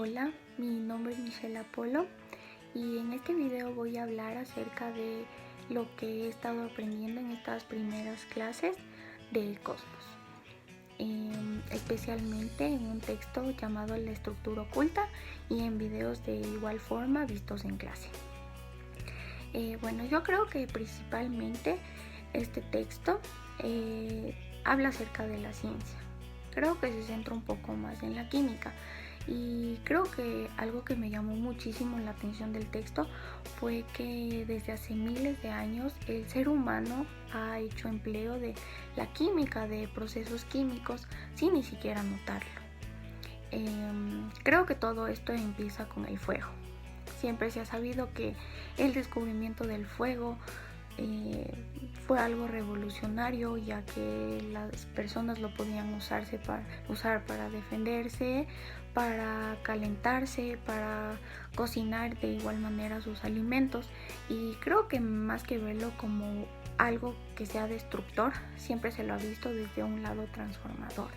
Hola, mi nombre es Michelle Apolo y en este video voy a hablar acerca de lo que he estado aprendiendo en estas primeras clases del cosmos, especialmente en un texto llamado La estructura oculta y en videos de igual forma vistos en clase. Bueno, yo creo que principalmente este texto habla acerca de la ciencia. Creo que se centra un poco más en la química. Y creo que algo que me llamó muchísimo la atención del texto fue que desde hace miles de años el ser humano ha hecho empleo de la química, de procesos químicos, sin ni siquiera notarlo. Creo que todo esto empieza con el fuego. Siempre se ha sabido que el descubrimiento del fuego fue algo revolucionario, ya que las personas lo podían usar para defenderse, para calentarse, para cocinar de igual manera sus alimentos. Y creo que más que verlo como algo que sea destructor, siempre se lo ha visto desde un lado transformador.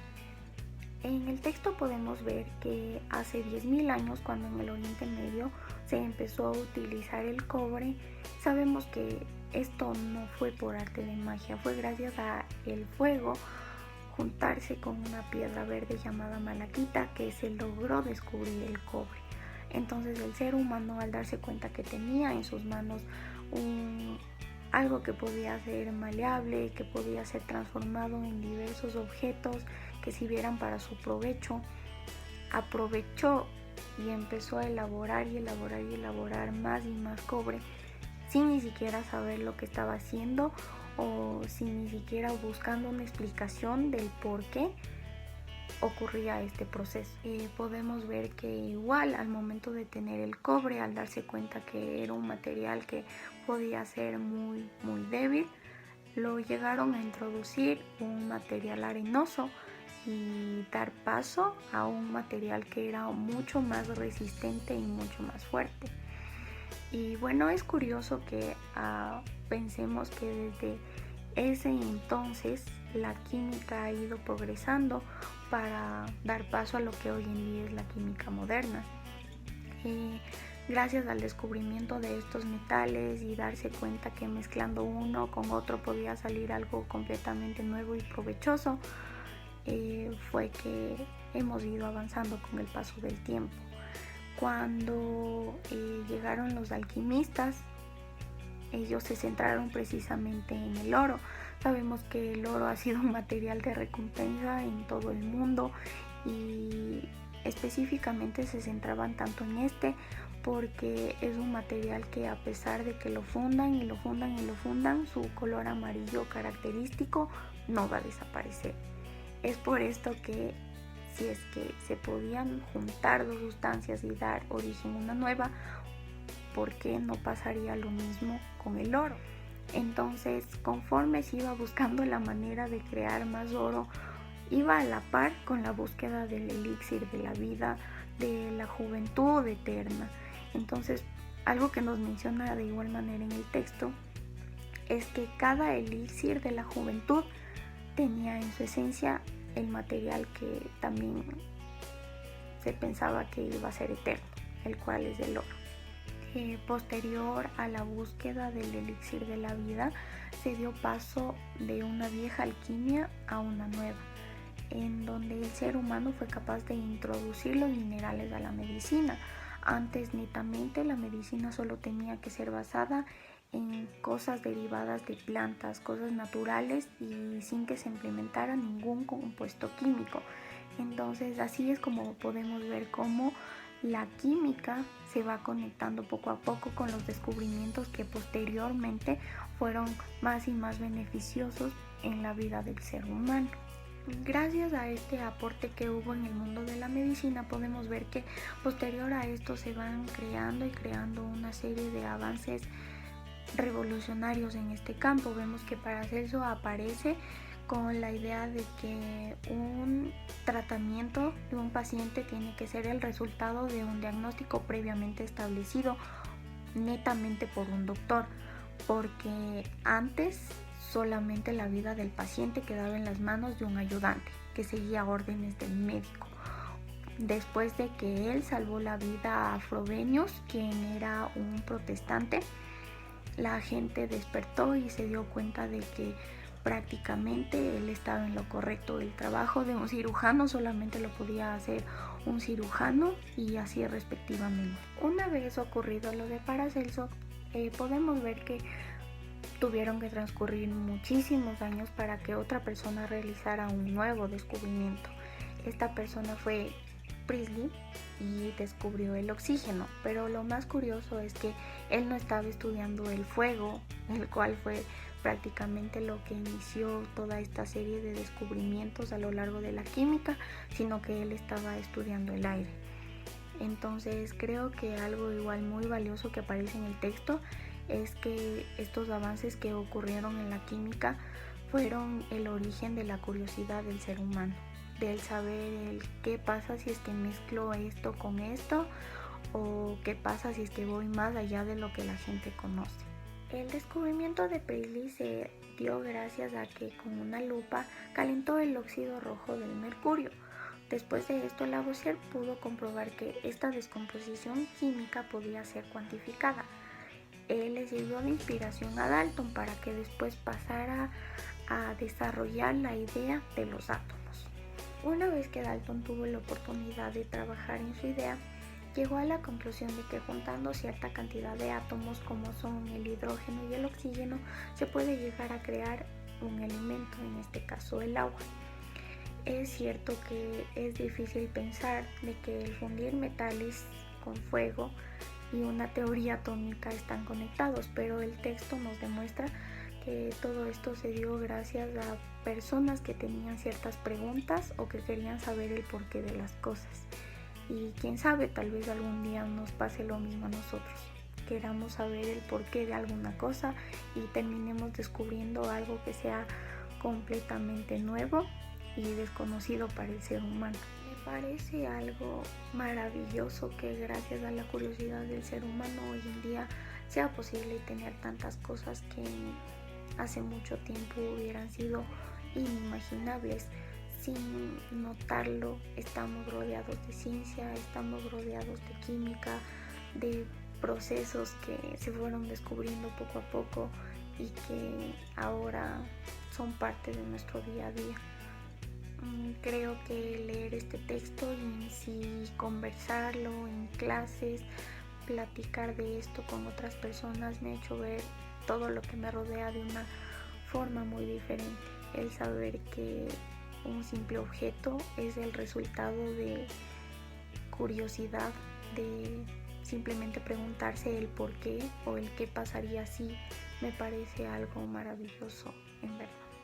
En el texto podemos ver que hace 10.000 años, cuando en el Oriente Medio se empezó a utilizar el cobre, sabemos que esto no fue por arte de magia, fue gracias a el fuego juntarse con una piedra verde llamada malaquita que se logró descubrir el cobre. Entonces el ser humano, al darse cuenta que tenía en sus manos algo que podía ser maleable, que podía ser transformado en diversos objetos que sirvieran para su provecho, aprovechó y empezó a elaborar más y más cobre sin ni siquiera saber lo que estaba haciendo o sin ni siquiera buscando una explicación del por qué ocurría este proceso. Podemos ver que igual al momento de tener el cobre, al darse cuenta que era un material que podía ser muy débil, lo llegaron a introducir un material arenoso y dar paso a un material que era mucho más resistente y mucho más fuerte. Y bueno, es curioso que pensemos que desde ese entonces la química ha ido progresando para dar paso a lo que hoy en día es la química moderna. Gracias al descubrimiento de estos metales y darse cuenta que mezclando uno con otro podía salir algo completamente nuevo y provechoso, fue que hemos ido avanzando con el paso del tiempo. Cuando llegaron los alquimistas, ellos se centraron precisamente en el oro. Sabemos que el oro ha sido un material de recompensa en todo el mundo y específicamente se centraban tanto en este porque es un material que, a pesar de que lo fundan, su color amarillo característico no va a desaparecer. Es por esto que si es que se podían juntar dos sustancias y dar origen a una nueva, ¿por qué no pasaría lo mismo con el oro? Entonces, conforme se iba buscando la manera de crear más oro, iba a la par con la búsqueda del elixir de la vida, de la juventud eterna. Entonces, algo que nos menciona de igual manera en el texto es que cada elixir de la juventud tenía en su esencia el material que también se pensaba que iba a ser eterno, el cual es el oro. Posterior a la búsqueda del elixir de la vida, se dio paso de una vieja alquimia a una nueva, en donde el ser humano fue capaz de introducir los minerales a la medicina. Antes, netamente, la medicina solo tenía que ser basada en cosas derivadas de plantas, cosas naturales y sin que se implementara ningún compuesto químico. Entonces, así es como podemos ver cómo la química se va conectando poco a poco con los descubrimientos que posteriormente fueron más y más beneficiosos en la vida del ser humano. Gracias a este aporte que hubo en el mundo de la medicina, podemos ver que posterior a esto se van creando una serie de avances revolucionarios en este campo. Vemos que Paracelso aparece con la idea de que un tratamiento de un paciente tiene que ser el resultado de un diagnóstico previamente establecido netamente por un doctor, porque antes solamente la vida del paciente quedaba en las manos de un ayudante que seguía órdenes del médico. después de que él salvó la vida a Frobenius, quien era un protestante, la gente despertó y se dio cuenta de que prácticamente él estaba en lo correcto. El trabajo de un cirujano solamente lo podía hacer un cirujano y así respectivamente. Una vez ocurrido lo de Paracelso, podemos ver que tuvieron que transcurrir muchísimos años para que otra persona realizara un nuevo descubrimiento. Esta persona fue Priestley y descubrió el oxígeno, pero lo más curioso es que él no estaba estudiando el fuego, el cual fue prácticamente lo que inició toda esta serie de descubrimientos a lo largo de la química, sino que él estaba estudiando el aire. Entonces creo que algo igual muy valioso que aparece en el texto es que estos avances que ocurrieron en la química fueron el origen de la curiosidad del ser humano, del saber el qué pasa si es que mezclo esto con esto, o qué pasa si es que voy más allá de lo que la gente conoce. El descubrimiento de Priestley se dio gracias a que con una lupa calentó el óxido rojo del mercurio. Después de esto, Lavoisier pudo comprobar que esta descomposición química podía ser cuantificada. Él le sirvió de inspiración a Dalton para que después pasara a desarrollar la idea de los átomos. Una vez que Dalton tuvo la oportunidad de trabajar en su idea, llegó a la conclusión de que juntando cierta cantidad de átomos como son el hidrógeno y el oxígeno, se puede llegar a crear un elemento, en este caso el agua. Es cierto que es difícil pensar de que el fundir metales con fuego y una teoría atómica están conectados, pero el texto nos demuestra que todo esto se dio gracias a personas que tenían ciertas preguntas o que querían saber el porqué de las cosas. Y quién sabe, tal vez algún día nos pase lo mismo a nosotros. Queramos saber el porqué de alguna cosa y terminemos descubriendo algo que sea completamente nuevo y desconocido para el ser humano. Me parece algo maravilloso que gracias a la curiosidad del ser humano hoy en día sea posible tener tantas cosas que hace mucho tiempo hubieran sido inimaginables. Sin notarlo, estamos rodeados de ciencia, estamos rodeados de química, de procesos que se fueron descubriendo poco a poco y que ahora son parte de nuestro día a día. Creo que leer este texto y en sí conversarlo en clases, platicar de esto con otras personas me ha hecho ver todo lo que me rodea de una forma muy diferente. El saber que un simple objeto es el resultado de curiosidad, de simplemente preguntarse el por qué o el qué pasaría si, me parece algo maravilloso en verdad.